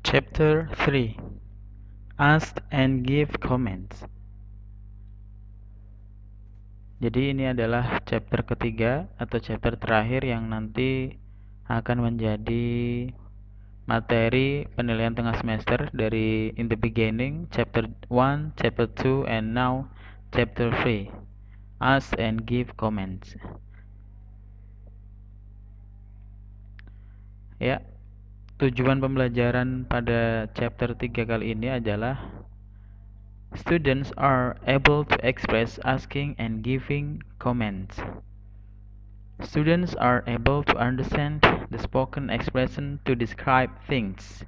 Chapter 3. Ask and give comments. Jadi ini adalah chapter ketiga atau chapter terakhir yang nanti akan menjadi materi penilaian tengah semester dari in the beginning, chapter 1, chapter 2, and now chapter 3. Ask and give comments. Ya, tujuan pembelajaran pada chapter 3 kali ini adalah students are able to express asking and giving comments. Students are able to understand the spoken expression to describe things.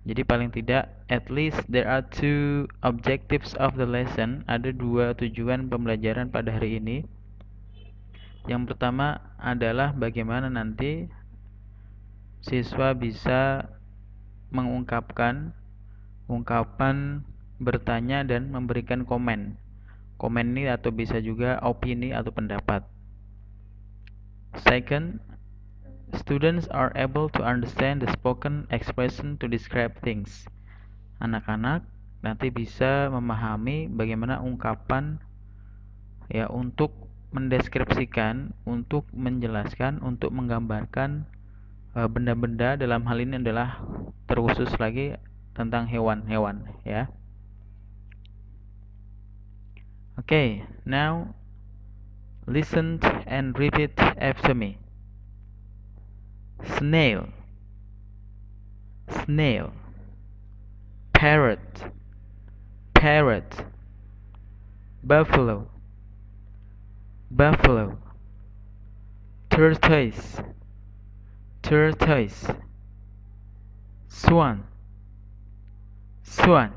Jadi paling tidak, at least there are two objectives of the lesson. Ada dua tujuan pembelajaran pada hari ini. Yang pertama adalah bagaimana nanti siswa bisa mengungkapkan ungkapan bertanya dan memberikan komen. Komen ini atau bisa juga opini atau pendapat. Second, students are able to understand the spoken expression to describe things. Anak-anak nanti bisa memahami bagaimana ungkapan ya untuk mendeskripsikan, untuk menjelaskan, untuk menggambarkan benda-benda. Dalam hal ini adalah terkhusus lagi tentang hewan-hewan ya. Okay, now listen and repeat after me. Snail, snail. Parrot, parrot. Buffalo, buffalo. Tortoise, tortoise. Swan, swan.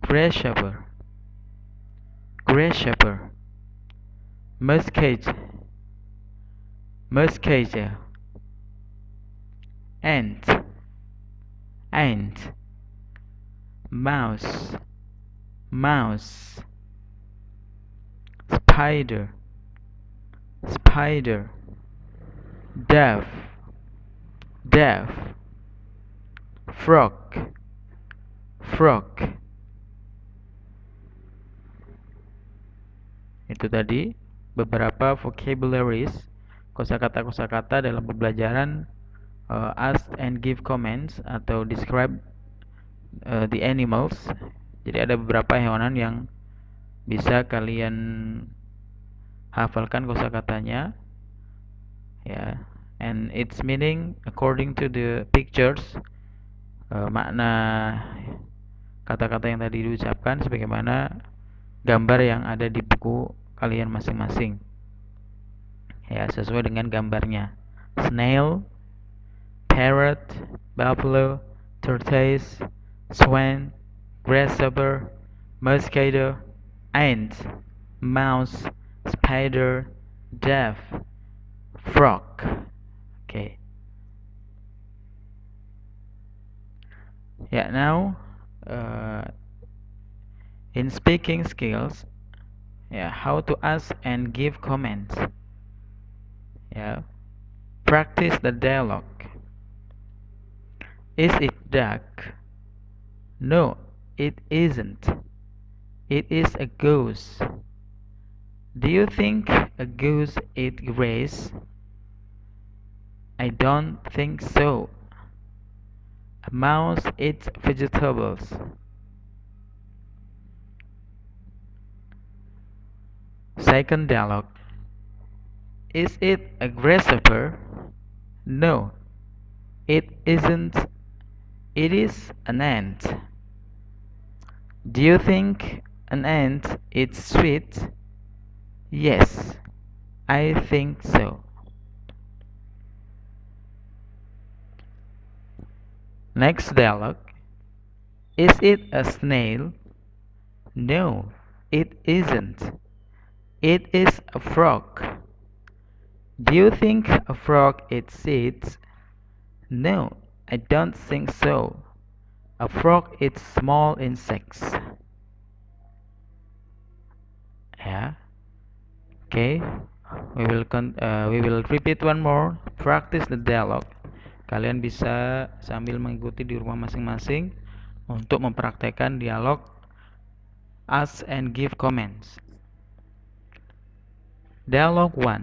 Grasshopper, grasshopper. Muscat, muscat. Ant, ant. Mouse, mouse. Spider, spider. Dove, dove. Frog, frog. Itu tadi beberapa vocabularies, kosakata-kosakata dalam pembelajaran ask and give comments atau describe the animals. Jadi ada beberapa hewanan yang bisa kalian hafalkan kosakatanya ya, and its meaning according to the pictures. Makna kata-kata yang tadi diucapkan sebagaimana gambar yang ada di buku kalian masing-masing ya, sesuai dengan gambarnya. Snail, parrot, buffalo, tortoise, swan, grasshopper, mosquito, ant, mouse, spider, dove, frog. Okay. Yeah, now in speaking skills, yeah, how to ask and give comments. Yeah, practice the dialogue. Is it duck? No, it isn't. It is a goose. Do you think a goose eats grass? I don't think so. A mouse eats vegetables. Second dialogue. Is it a grasshopper? No, it isn't. It is an ant. Do you think an ant is sweet? Yes, I think so. Next dialogue. Is it a snail? No, it isn't. It is a frog. Do you think a frog eats seeds? No, I don't think so. A frog eats small insects. Yeah. Okay. We will repeat one more. Practice the dialogue. Kalian bisa sambil mengikuti di rumah masing-masing untuk mempraktekkan dialog ask and give comments. Dialog 1.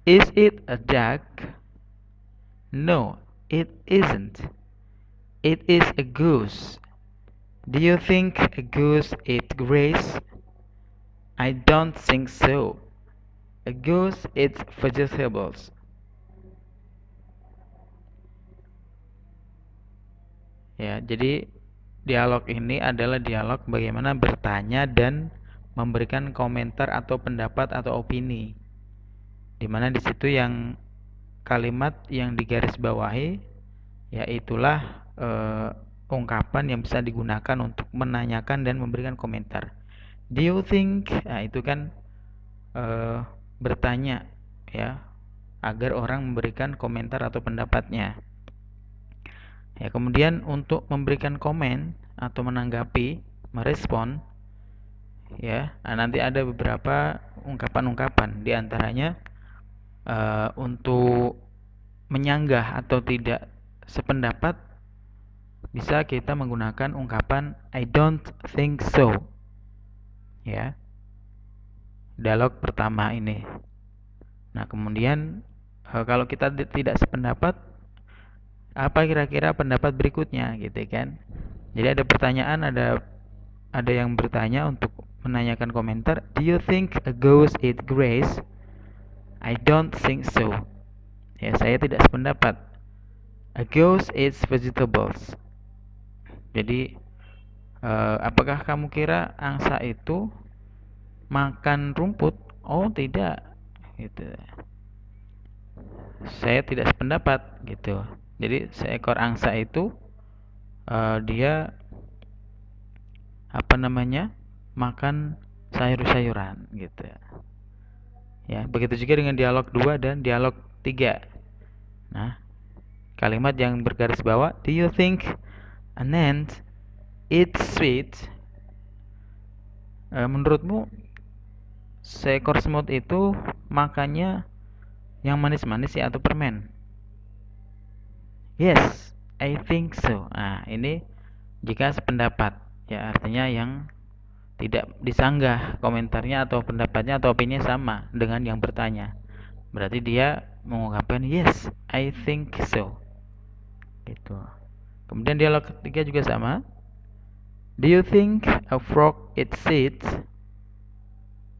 Is it a duck? No, it isn't. It is a goose. Do you think a goose eats grass? I don't think so. A goose eats vegetables. Ya, jadi dialog ini adalah dialog bagaimana bertanya dan memberikan komentar atau pendapat atau opini. Dimana di situ yang kalimat yang digarisbawahi yaitulah ungkapan yang bisa digunakan untuk menanyakan dan memberikan komentar. Do you think? Nah, itu kan bertanya ya, agar orang memberikan komentar atau pendapatnya. Ya, kemudian untuk memberikan komen atau menanggapi, merespon ya. Nah, nanti ada beberapa ungkapan-ungkapan di antaranya untuk menyanggah atau tidak sependapat bisa kita menggunakan ungkapan I don't think so. Ya. Dialog pertama ini. Nah, kemudian kalau kita tidak sependapat, apa kira-kira pendapat berikutnya gitu kan. Jadi ada pertanyaan, ada yang bertanya untuk menanyakan komentar. Do you think a goose eat grass? I don't think so. Ya, saya tidak sependapat. A goose eats vegetables. Jadi apakah kamu kira angsa itu makan rumput? Oh, tidak. Gitu. Saya tidak sependapat gitu. Jadi seekor angsa itu dia makan sayur-sayuran gitu. Ya, begitu juga dengan dialog 2 dan dialog 3. Nah, kalimat yang bergaris bawah, do you think an ant eats sweet? Menurutmu seekor semut itu makannya yang manis-manis ya atau permen? Yes, I think so. Nah, ini jika sependapat, ya artinya yang tidak disanggah komentarnya atau pendapatnya atau opininya sama dengan yang bertanya. Berarti dia mengungkapkan yes, I think so. Gitu. Kemudian dialog ketiga juga sama. Do you think a frog eats seeds?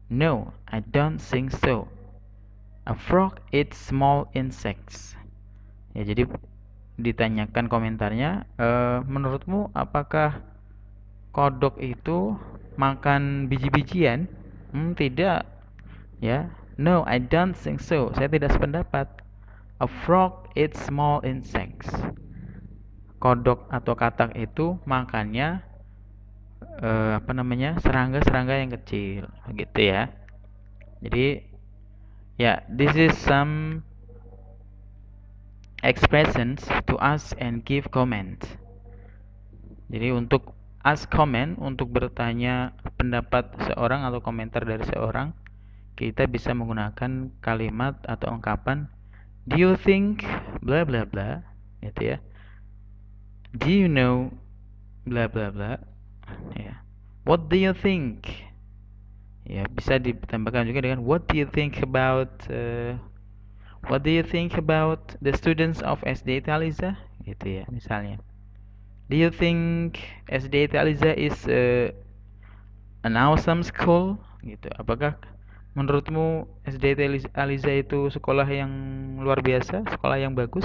No, I don't think so. A frog eats small insects. Ya, jadi ditanyakan komentarnya, menurutmu apakah kodok itu makan biji-bijian? Tidak. Ya. No, I don't think so. Saya tidak sependapat. A frog eats small insects. Kodok atau katak itu makannya serangga-serangga yang kecil, gitu ya. Jadi ya, this is some expressions to ask and give comment. Jadi untuk ask comment, untuk bertanya pendapat seorang atau komentar dari seorang, kita bisa menggunakan kalimat atau ungkapan do you think bla bla bla, gitu ya. Do you know bla bla bla, ya. What do you think? Ya, bisa ditambahkan juga dengan what do you think about the students of SD Italiza, gitu ya, misalnya. Do you think SD Italiza is an awesome school? Gitu. Apakah menurutmu SD Italiza itu sekolah yang luar biasa, sekolah yang bagus?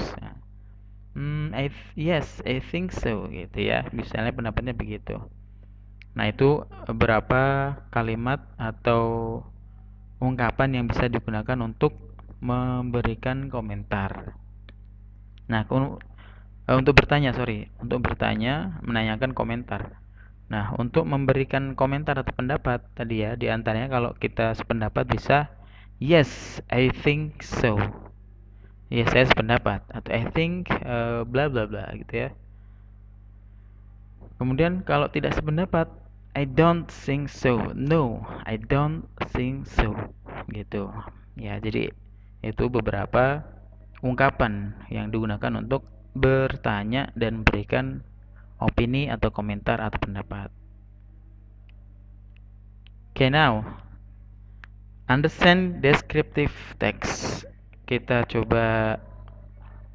Yes, I think so, gitu ya. Misalnya pendapatnya begitu. Nah, itu beberapa kalimat atau ungkapan yang bisa digunakan untuk memberikan komentar. Nah, untuk bertanya, menanyakan komentar. Nah, untuk memberikan komentar atau pendapat tadi ya, di antaranya kalau kita sependapat bisa yes, I think so. Ya, saya sependapat atau I think bla bla bla gitu ya. Kemudian kalau tidak sependapat, I don't think so. No, I don't think so. Gitu. Ya, jadi itu beberapa ungkapan yang digunakan untuk bertanya dan memberikan opini atau komentar atau pendapat. Okay, now understand descriptive text. Kita coba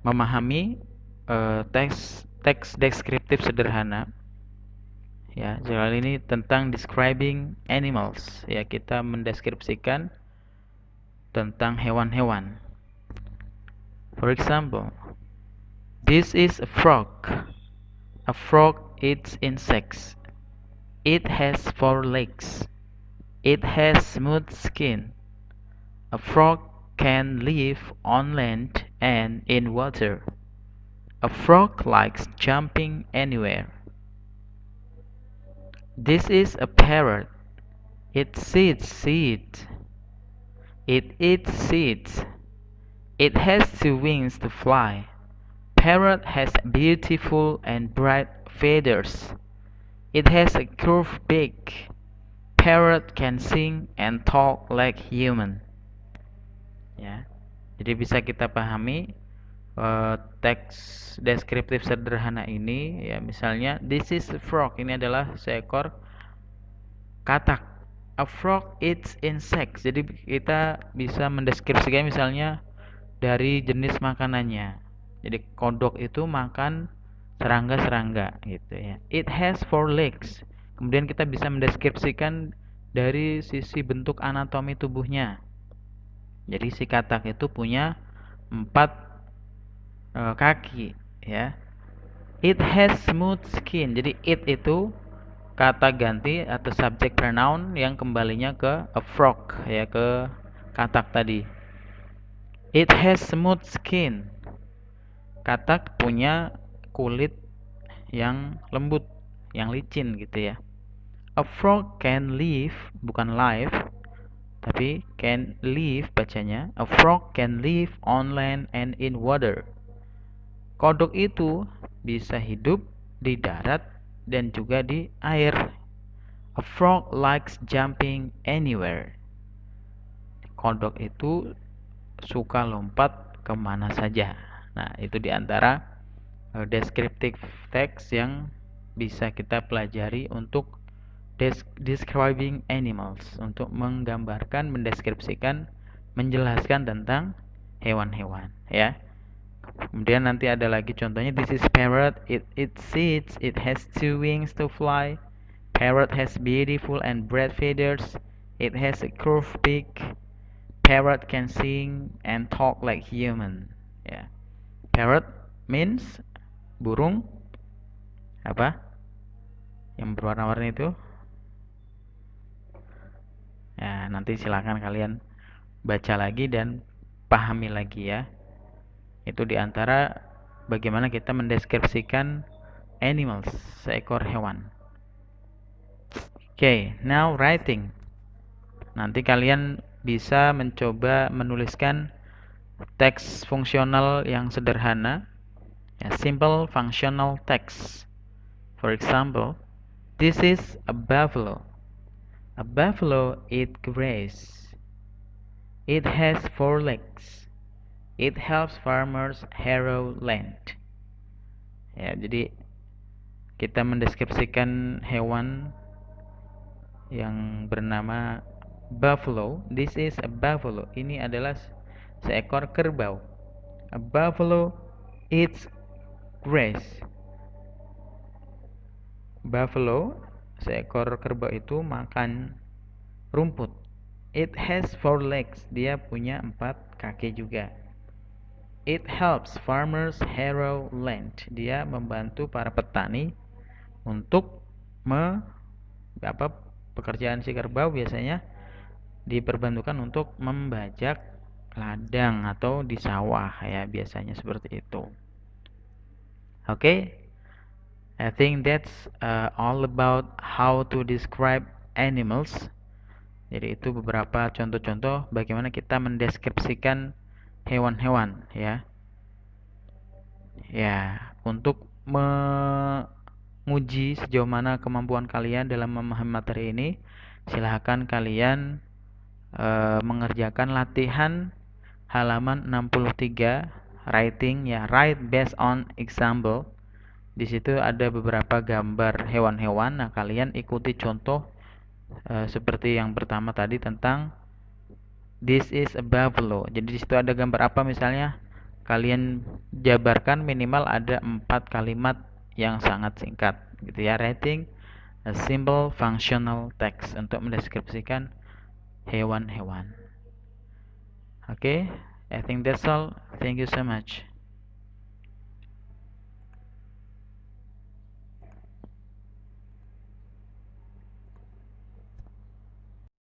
memahami teks deskriptif sederhana. Ya, kali ini tentang describing animals. Ya, kita mendeskripsikan tentang hewan-hewan. For example, this is a frog. A frog eats insects. It has 4 legs. It has smooth skin. A frog can live on land and in water. A frog likes jumping anywhere. This is a parrot. It seeds seeds. It eats seeds. It has 2 wings to fly. Parrot has beautiful and bright feathers. It has a curved beak. Parrot can sing and talk like human. Ya, jadi bisa kita pahami teks deskriptif sederhana ini. Ya, misalnya this is a frog. Ini adalah seekor katak. A frog eats insects. Jadi kita bisa mendeskripsikan misalnya dari jenis makanannya. Jadi kodok itu makan serangga-serangga gitu ya. It has 4 legs. Kemudian kita bisa mendeskripsikan dari sisi bentuk anatomi tubuhnya. Jadi si katak itu punya 4 kaki ya. It has smooth skin. Jadi it itu kata ganti atau subject pronoun yang kembalinya ke a frog ya, ke katak tadi. It has smooth skin. Katak punya kulit yang lembut, yang licin gitu ya. A frog can live, bukan live, tapi can live bacanya. A frog can live on land and in water. Kodok itu bisa hidup di darat dan juga di air. A frog likes jumping anywhere. Kodok itu suka lompat kemana saja. Nah, itu diantara descriptive text yang bisa kita pelajari untuk describing animals, untuk menggambarkan, mendeskripsikan, menjelaskan tentang hewan-hewan ya. Kemudian nanti ada lagi contohnya, this is parrot, it seeds, it has 2 wings to fly. Parrot has beautiful and bright feathers. It has a curved beak. Parrot can sing and talk like human. Ya. Parrot means burung apa? Yang berwarna-warni itu. Ya, nanti silakan kalian baca lagi dan pahami lagi ya. Itu diantara bagaimana kita mendeskripsikan animals, seekor hewan. Okay, now writing. Nanti kalian bisa mencoba menuliskan teks fungsional yang sederhana, ya, simple functional text. For example, this is a buffalo. A buffalo eats grass. It has 4 legs. It helps farmers harrow land. Ya, jadi kita mendeskripsikan hewan yang bernama buffalo. This is a buffalo. Ini adalah seekor kerbau. A buffalo eats grass. Buffalo, seekor kerbau itu makan rumput. It has 4 legs. Dia punya 4 kaki juga. It helps farmers harrow land. Dia membantu para petani untuk pekerjaan si kerbau biasanya diperbantukan untuk membajak ladang atau di sawah ya, biasanya seperti itu. Okay, I think that's all about how to describe animals. Jadi itu beberapa contoh-contoh bagaimana kita mendeskripsikan hewan-hewan ya. Ya, untuk menguji sejauh mana kemampuan kalian dalam memahami materi ini, silahkan kalian mengerjakan latihan halaman 63 writing ya, write based on example. Di situ ada beberapa gambar hewan-hewan. Nah, kalian ikuti contoh seperti yang pertama tadi tentang this is a buffalo. Jadi di situ ada gambar apa misalnya? Kalian jabarkan minimal ada 4 kalimat yang sangat singkat gitu ya. Writing a simple functional text untuk mendeskripsikan hewan-hewan. Okay, I think that's all. Thank you so much.